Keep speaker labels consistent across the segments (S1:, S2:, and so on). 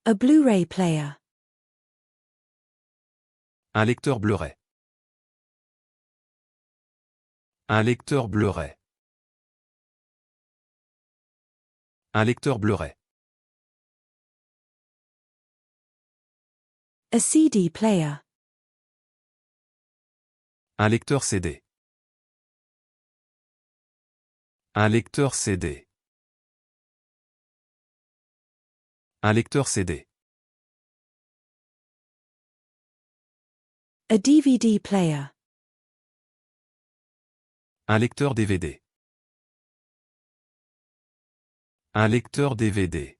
S1: A Blu-ray player.
S2: Un lecteur Blu-ray. Un lecteur Blu-ray. Un lecteur Blu-ray.
S1: A CD player.
S2: Un lecteur CD. Un lecteur CD. Un lecteur CD.
S1: A DVD player.
S2: Un lecteur DVD. Un lecteur DVD.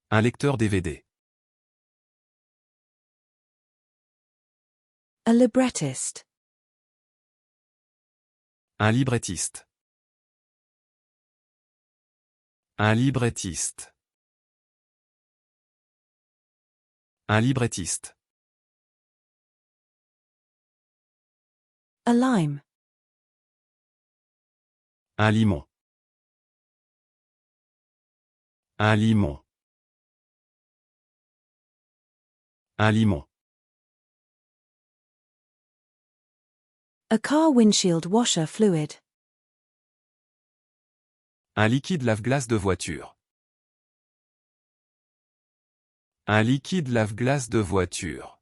S2: Un lecteur DVD.
S1: A librettist.
S2: Un librettiste. Un librettiste. Un librettiste.
S1: A lime.
S2: Un limon. Un limon. Un limon.
S1: A car windshield washer fluid.
S2: Un liquide lave-glace de voiture. Un liquide lave-glace de voiture.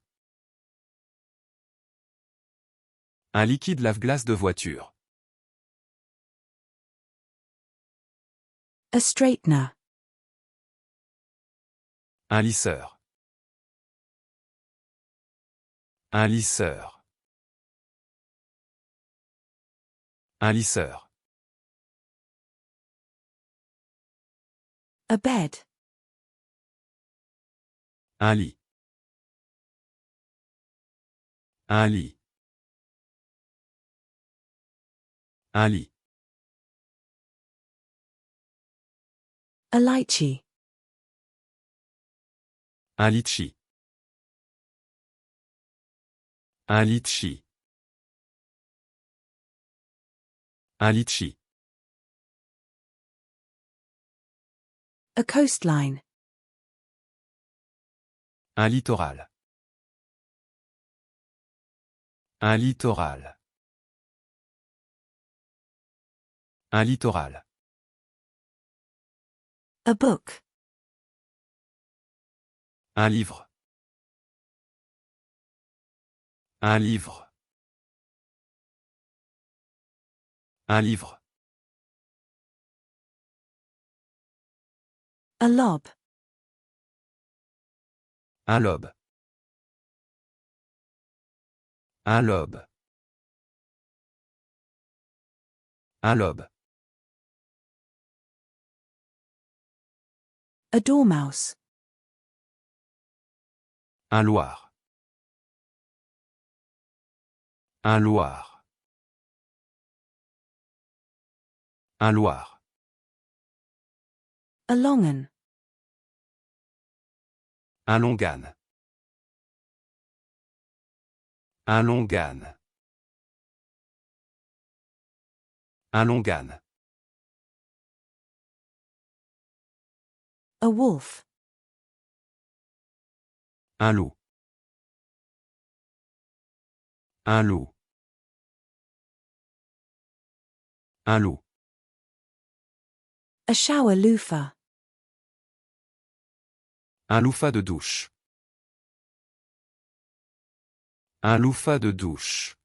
S2: Un liquide lave-glace de voiture.
S1: A straightener.
S2: Un lisseur. Un lisseur. Un lisseur.
S1: A bed.
S2: Un lit. Un lit. Un lit.
S1: A lychee.
S2: Un litchi. Un litchi. Un litchi.
S1: A coastline.
S2: Un littoral. Un littoral. Un littoral.
S1: A book.
S2: Un livre. Un livre. Un livre.
S1: A lob.
S2: Un lobe. Un lobe. Un lobe.
S1: A dormouse.
S2: Un loir. Un loir. Un loir.
S1: A longan.
S2: Un longan. Un longan. Un longan.
S1: A wolf.
S2: Un loup. Un loup. Un loup.
S1: A shower loofah.
S2: Un loofah de douche. Un loofah de douche.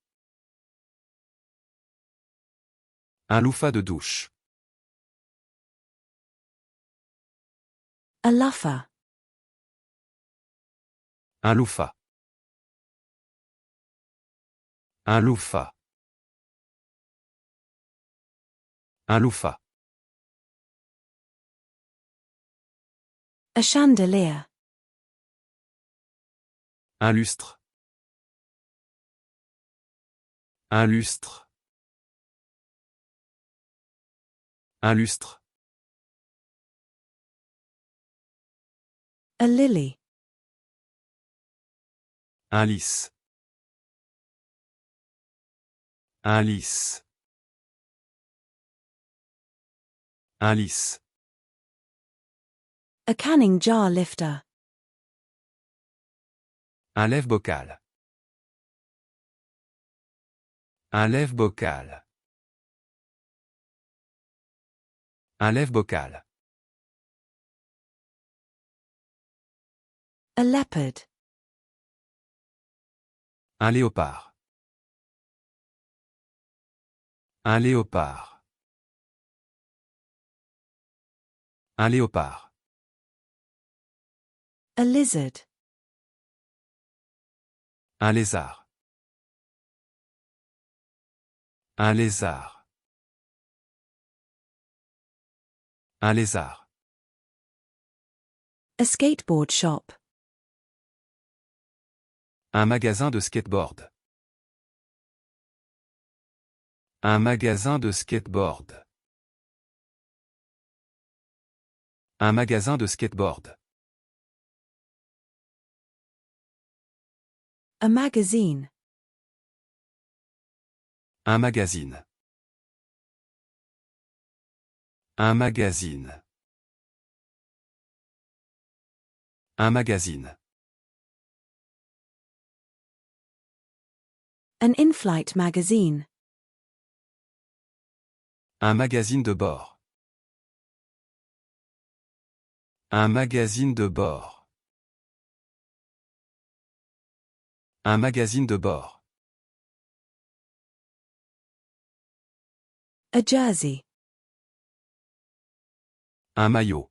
S2: Un loofah de douche.
S1: A loofah.
S2: Un loofah. Un loofah. Un loofah.
S1: A chandelier.
S2: Un lustre. Un lustre. Un lustre.
S1: A lily.
S2: Un lys. Un lys. Un lys.
S1: A canning jar lifter.
S2: Un lève-bocal. Un lève-bocal. Un lève-bocal.
S1: A leopard.
S2: Un léopard. Un léopard. Un léopard.
S1: A lizard.
S2: Un lézard. Un lézard. Un lézard.
S1: A skateboard shop.
S2: Un magasin de skateboard. Un magasin de skateboard. Un magasin de skateboard.
S1: A magazine.
S2: Un magazine. Un magazine. Un magazine.
S1: An in-flight magazine.
S2: Un magazine de bord. Un magazine de bord. Un magazine de bord.
S1: A jersey.
S2: Un maillot.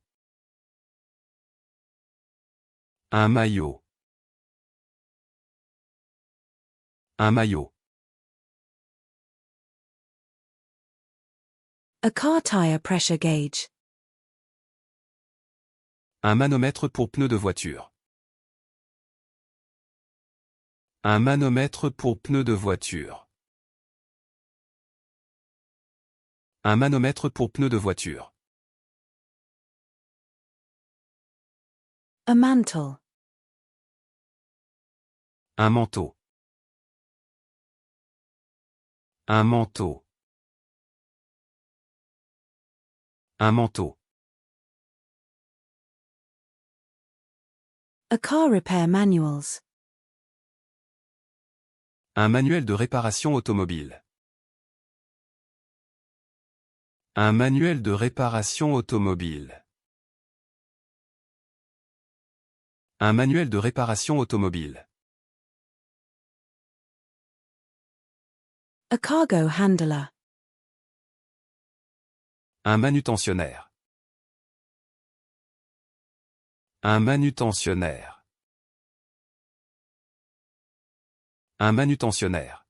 S2: Un maillot. Un maillot.
S1: A car tire pressure gauge.
S2: Un manomètre pour pneus de voiture. Un manomètre pour pneus de voiture. Un manomètre pour pneus de voiture.
S1: A mantle.
S2: Un manteau. Un manteau. Un manteau.
S1: A car repair manuals.
S2: Un manuel de réparation automobile. Un manuel de réparation automobile. Un manuel de réparation automobile.
S1: A cargo handler.
S2: Un manutentionnaire. Un manutentionnaire. Un manutentionnaire.